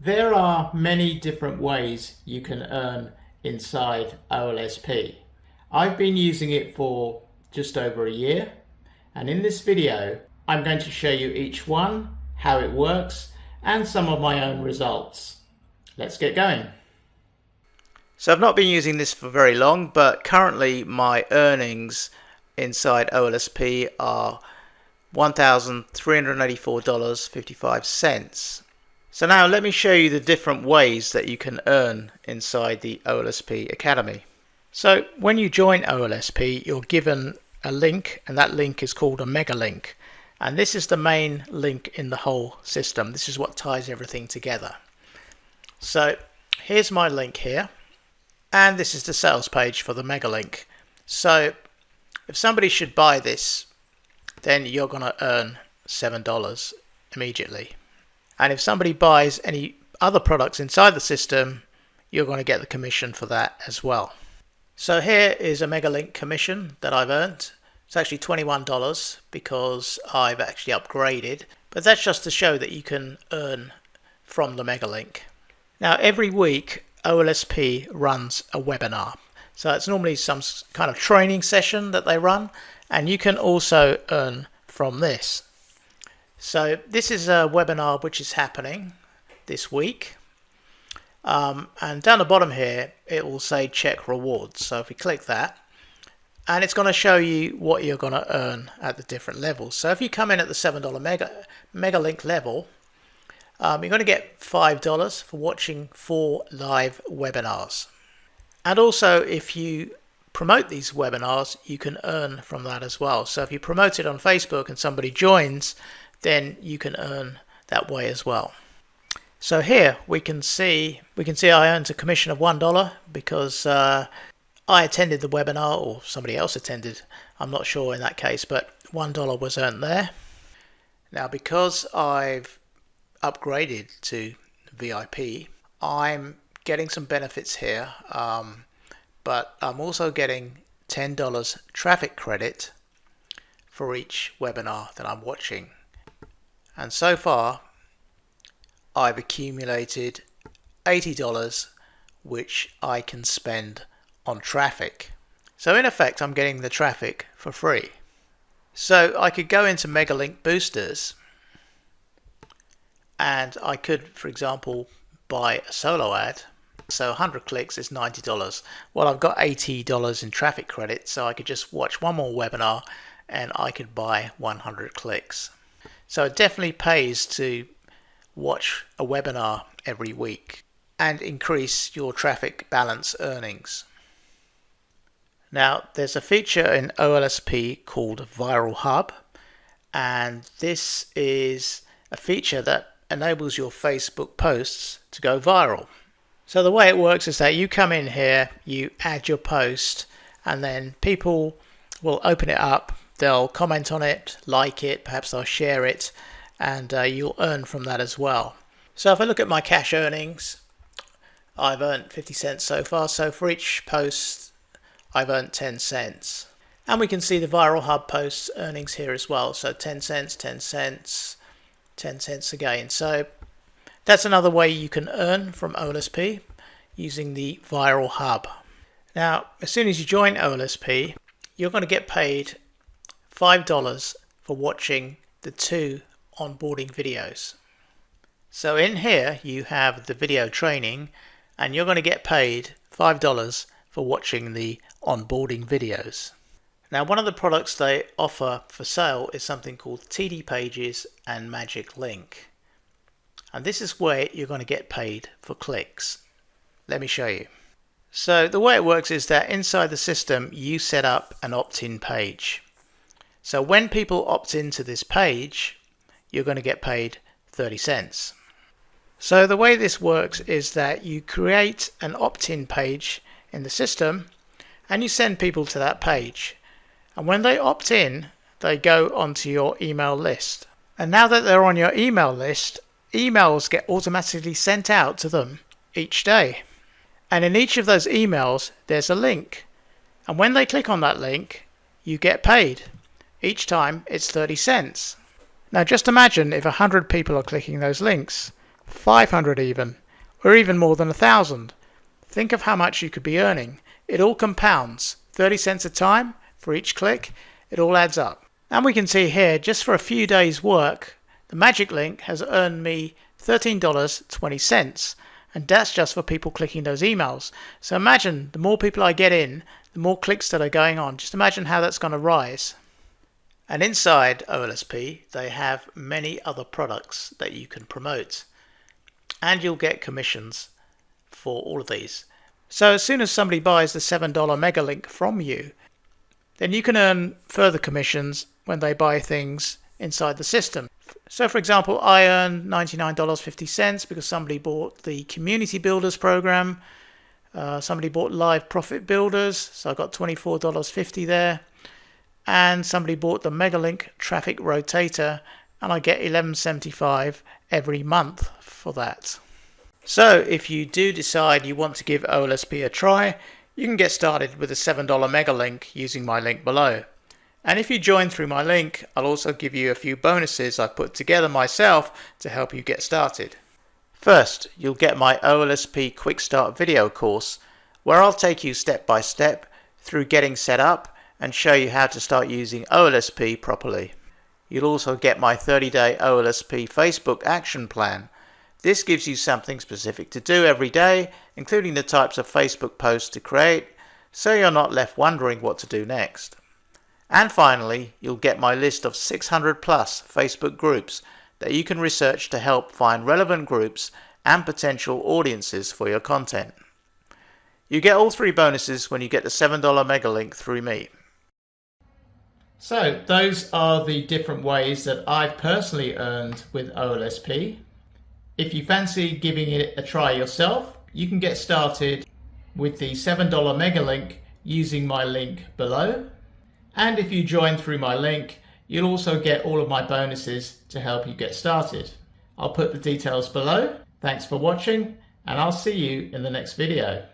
There are many different ways you can earn inside OLSP. I've been using it for just over a year, and in this video I'm going to show you each one, how it works, and some of my own results. Let's get going. So I've not been using this for very long, but currently my earnings inside OLSP are $1,384.55. So now let me show you the different ways that you can earn inside the OLSP Academy. So when you join OLSP, you're given a link, and that link is called a mega link. And this is the main link in the whole system. This is what ties everything together. So here's my link here, and this is the sales page for the mega link. So if somebody should buy this, then you're going to earn $7 immediately. And if somebody buys any other products inside the system, you're going to get the commission for that as well. So here is a mega link commission that I've earned. It's actually $21 because I've actually upgraded, but that's just to show that you can earn from the mega link. Now every week OLSP runs a webinar. So it's normally some kind of training session that they run, and you can also earn from this. So this is a webinar which is happening this week. And down the bottom here, it will say check rewards. So if we click that, and it's going to show you what you're going to earn at the different levels. So if you come in at the $7 mega link level, you're going to get $5 for watching 4 live webinars. And also if you promote these webinars, you can earn from that as well. So if you promote it on Facebook and somebody joins, then you can earn that way as well. So here we can see I earned a commission of $1 because I attended the webinar, or somebody else attended, I'm not sure in that case, but $1 was earned there. Now because I've upgraded to VIP, I'm getting some benefits here, but I'm also getting $10 traffic credit for each webinar that I'm watching. And so far I've accumulated $80 which I can spend on traffic. So in effect I'm getting the traffic for free. So I could go into Megalink boosters, and I could, for example, buy a solo ad. So 100 clicks is $90. Well, I've got $80 in traffic credit, so I could just watch one more webinar and I could buy 100 clicks. So it definitely pays to watch a webinar every week and increase your traffic balance earnings. Now there's a feature in OLSP called Viral Hub, and this is a feature that enables your Facebook posts to go viral. So the way it works is that you come in here, you add your post, and then people will open it up, they'll comment on it, like it, perhaps they'll share it, and you'll earn from that as well. So if I look at my cash earnings, I've earned 50 cents so far. So for each post I've earned 10 cents. And we can see the Viral Hub posts earnings here as well. So 10 cents, 10 cents, 10 cents again. So that's another way you can earn from OLSP using the Viral Hub. Now as soon as you join OLSP, you're going to get paid $5 for watching the 2 onboarding videos. So in here you have the video training, and you're going to get paid $5 for watching the onboarding videos. Now one of the products they offer for sale is something called TD Pages and Magic Link, and this is where you're going to get paid for clicks. Let me show you. So the way it works is that inside the system you set up an opt-in page. So when people opt into this page, you're going to get paid 30 cents. So the way this works is that you create an opt-in page in the system and you send people to that page. And when they opt in, they go onto your email list. And now that they're on your email list, emails get automatically sent out to them each day. And in each of those emails, there's a link. And when they click on that link, you get paid. Each time it's 30 cents. Now just imagine if 100 people are clicking those links. 500 even, or even more than 1,000. Think of how much you could be earning. It all compounds. 30 cents a time for each click. It all adds up. And we can see here, just for a few days work, the magic link has earned me $13.20. And that's just for people clicking those emails. So imagine the more people I get in, the more clicks that are going on. Just imagine how that's going to rise. And inside OLSP, they have many other products that you can promote. And you'll get commissions for all of these. So as soon as somebody buys the $7 mega link from you, then you can earn further commissions when they buy things inside the system. So for example, I earned $99.50 because somebody bought the Community Builders program. Somebody bought Live Profit Builders, so I got $24.50 there. And somebody bought the Megalink Traffic Rotator, and I get $11.75 every month for that. So if you do decide you want to give OLSP a try, you can get started with a $7 Megalink using my link below. And if you join through my link, I'll also give you a few bonuses I've put together myself to help you get started. First, you'll get my OLSP Quick Start video course, where I'll take you step by step through getting set up and show you how to start using OLSP properly. You'll also get my 30-day OLSP Facebook action plan. This gives you something specific to do every day, including the types of Facebook posts to create, so you're not left wondering what to do next. And finally, you'll get my list of 600 plus Facebook groups that you can research to help find relevant groups and potential audiences for your content. You get all three bonuses when you get the $7 mega link through me. So those are the different ways that I've personally earned with OLSP. If you fancy giving it a try yourself, you can get started with the $7 mega link using my link below. And if you join through my link, you'll also get all of my bonuses to help you get started. I'll put the details below. Thanks for watching, and I'll see you in the next video.